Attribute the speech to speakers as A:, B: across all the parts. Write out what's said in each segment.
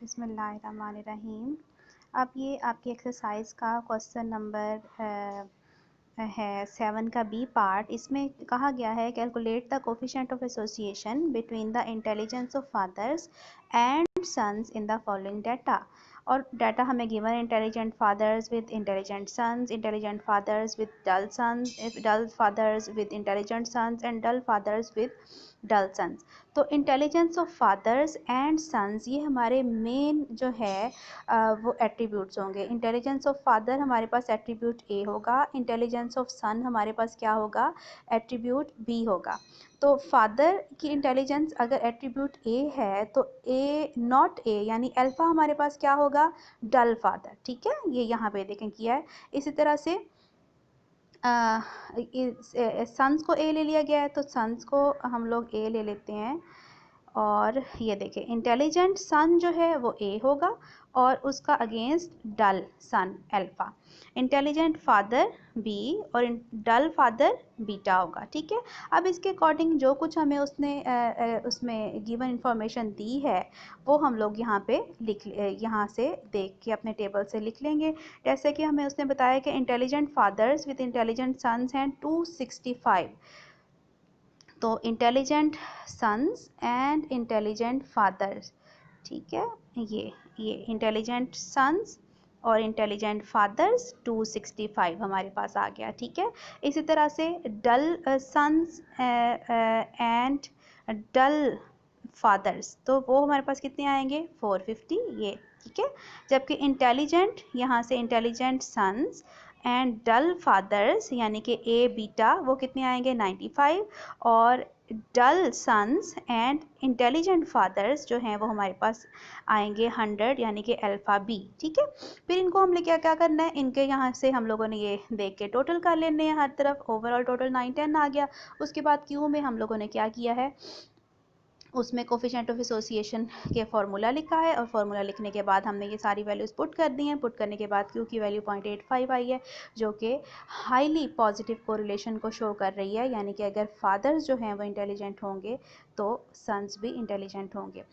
A: बिस्मिल्लाहिर्रहमानिर्रहीम। अब ये आपकी एक्सरसाइज का क्वेश्चन नंबर है 7 का बी पार्ट। इसमें कहा गया है calculate the coefficient of association between the intelligence of fathers and sons in the following data. और डाटा हमें given intelligent fathers with intelligent sons, intelligent fathers with dull sons, dull fathers with intelligent sons and dull fathers with dull sons. तो intelligence of fathers and sons ये हमारे main जो है वो attributes होंगे। Intelligence of father हमारे पास attribute ए होगा, intelligence of सन हमारे पास क्या होगा, एट्रीब्यूट बी होगा। तो फादर की इंटेलिजेंस अगर एट्रीब्यूट ए है तो ए नॉट ए यानी अल्फ़ा हमारे पास क्या होगा, डल फादर। ठीक है, ये यहाँ पे देखें किया है। इसी तरह से सन्स को ए ले लिया गया है तो सन्स को हम लोग ए ले लेते हैं। और ये देखें इंटेलिजेंट सन जो है वो ए होगा और उसका अगेंस्ट डल सन अल्फ़ा। इंटेलिजेंट फादर बी और डल फादर बीटा होगा। ठीक है, अब इसके अकॉर्डिंग जो कुछ हमें उसमें गिवन इंफॉर्मेशन दी है वो हम लोग यहाँ पे यहाँ से देख के अपने टेबल से लिख लेंगे। जैसे कि हमें उसने बताया कि intelligent fathers with intelligent sons हैं 265। तो intelligent sons and intelligent fathers, ठीक है, ये इंटेलिजेंट सन्स और इंटेलिजेंट फादर्स 265 हमारे पास आ गया। ठीक है, इसी तरह से डल सन्स एंड डल फादर्स तो वो हमारे पास कितने आएंगे 450 ये। ठीक है, जबकि इंटेलिजेंट यहाँ से intelligent sons and dull fathers यानी कि ए बीटा वो कितने आएंगे 95 और dull sons and intelligent fathers जो हैं वो हमारे पास आएंगे 100 यानी कि अल्फ़ा बी। ठीक है, फिर इनको हम लोग क्या करना है, इनके यहाँ से हम लोगों ने ये देख के टोटल कर लेने हैं हर तरफ। ओवरऑल टोटल 910 आ गया। उसके बाद क्यू में हम लोगों ने क्या किया है, उसमें कोफिशिएंट ऑफ एसोसिएशन के फार्मूला लिखा है और फार्मूला लिखने के बाद हमने ये सारी वैल्यूज़ पुट कर दी हैं। पुट करने के बाद क्यू की वैल्यू 0.85 आई है जो कि हाईली पॉजिटिव कोरिलेशन को शो कर रही है, यानी कि अगर फादर्स जो हैं वो इंटेलिजेंट होंगे तो सन्स भी इंटेलिजेंट होंगे।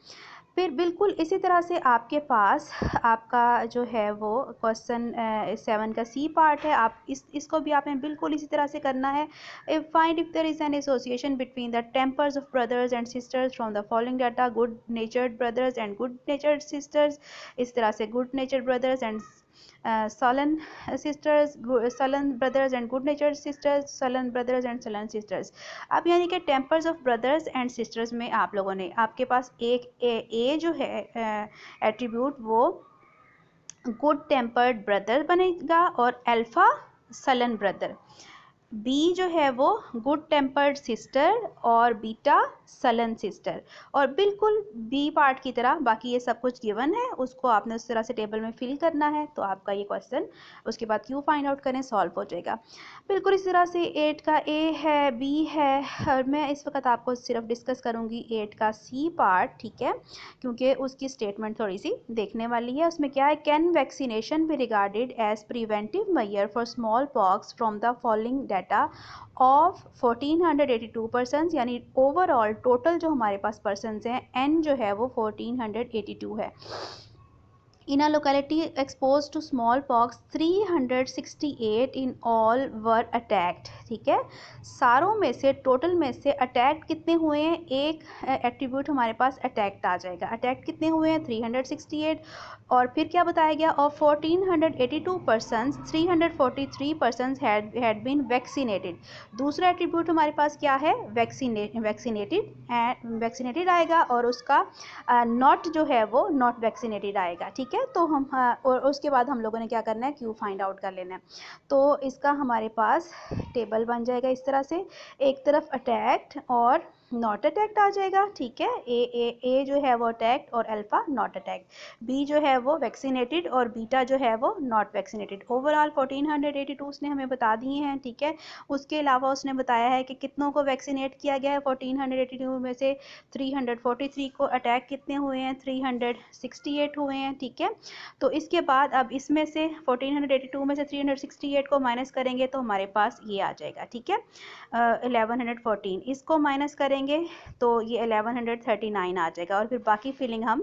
A: फिर बिल्कुल इसी तरह से आपके पास आपका जो है वो क्वेश्चन 7 का सी पार्ट है। आप इसको भी आपने बिल्कुल इसी तरह से करना है। Find if there is an association between the tempers of brothers and sisters from the following data, good natured brothers and good natured sisters. इस तरह से good natured brothers and sullen sisters, sullen brothers and good natured sisters, sullen brothers and sullen sisters। अब यानी कि tempers of brothers and sisters में आप लोगों ने आपके पास एक ए जो है एट्रीब्यूट वो गुड टेम्पर्ड ब्रदर बनेगा और अल्फ़ा सलन ब्रदर। बी जो है वो गुड टेम्पर्ड सिस्टर और बीटा सलन सिस्टर। और बिल्कुल बी पार्ट की तरह बाकी ये सब कुछ गिवन है, उसको आपने उस तरह से टेबल में फिल करना है तो आपका ये क्वेश्चन उसके बाद क्यों फाइंड आउट करें सॉल्व हो जाएगा। बिल्कुल इस तरह से 8 का ए है, बी है और मैं इस वक्त आपको सिर्फ डिस्कस करूँगी 8 का सी पार्ट। ठीक है, क्योंकि उसकी स्टेटमेंट थोड़ी सी देखने वाली है। उसमें क्या है, can vaccination be regarded as preventive measure for smallpox from the following data of 1482 persons, यानी ओवरऑल टोटल जो हमारे पास पर्सन्स हैं एन जो है वो 1482 है। In a locality exposed to smallpox 368 in all were attacked। ठीक है, सारों में से टोटल में से अटैक्ट कितने हुए हैं, एक एट्रीब्यूट हमारे पास अटैक्ट आ जाएगा। अटैक्ट कितने हुए हैं 368 और फिर क्या बताया गया और 1482 persons 343 persons had been vaccinated. दूसरा एट्रीब्यूट हमारे पास क्या है, वैक्सीनेटेड आएगा और उसका नॉट जो है वो नॉट वैक्सीनेटेड आएगा। ठीक है, तो हम और उसके बाद हम लोगों ने क्या करना है, क्यू फाइंड आउट कर लेना है। तो इसका हमारे पास टेबल बन जाएगा इस तरह से, एक तरफ अटैक्ट और नॉट अटैक्ट आ जाएगा। ठीक है, ए जो है वो अटैक्ट और अल्फा नॉट अटैक्ट, बी जो है वो वैक्सीनेटेड और बीटा जो है वो नॉट वैक्सीनेटेड। ओवरऑल 1482 उसने हमें बता दिए हैं। ठीक है, उसके अलावा उसने बताया है कि कितनों को वैक्सीनेट किया गया है 1482 में से 343 को अटैक कितने हुए हैं 368 हुए हैं। ठीक है, तो इसके बाद अब इसमें से 1482 में से 368 को माइनस करेंगे तो हमारे पास ये आ जाएगा। ठीक है, 1114, इसको माइनस करेंगे तो ये 1139 आ जाएगा और फिर बाकी फिलिंग हम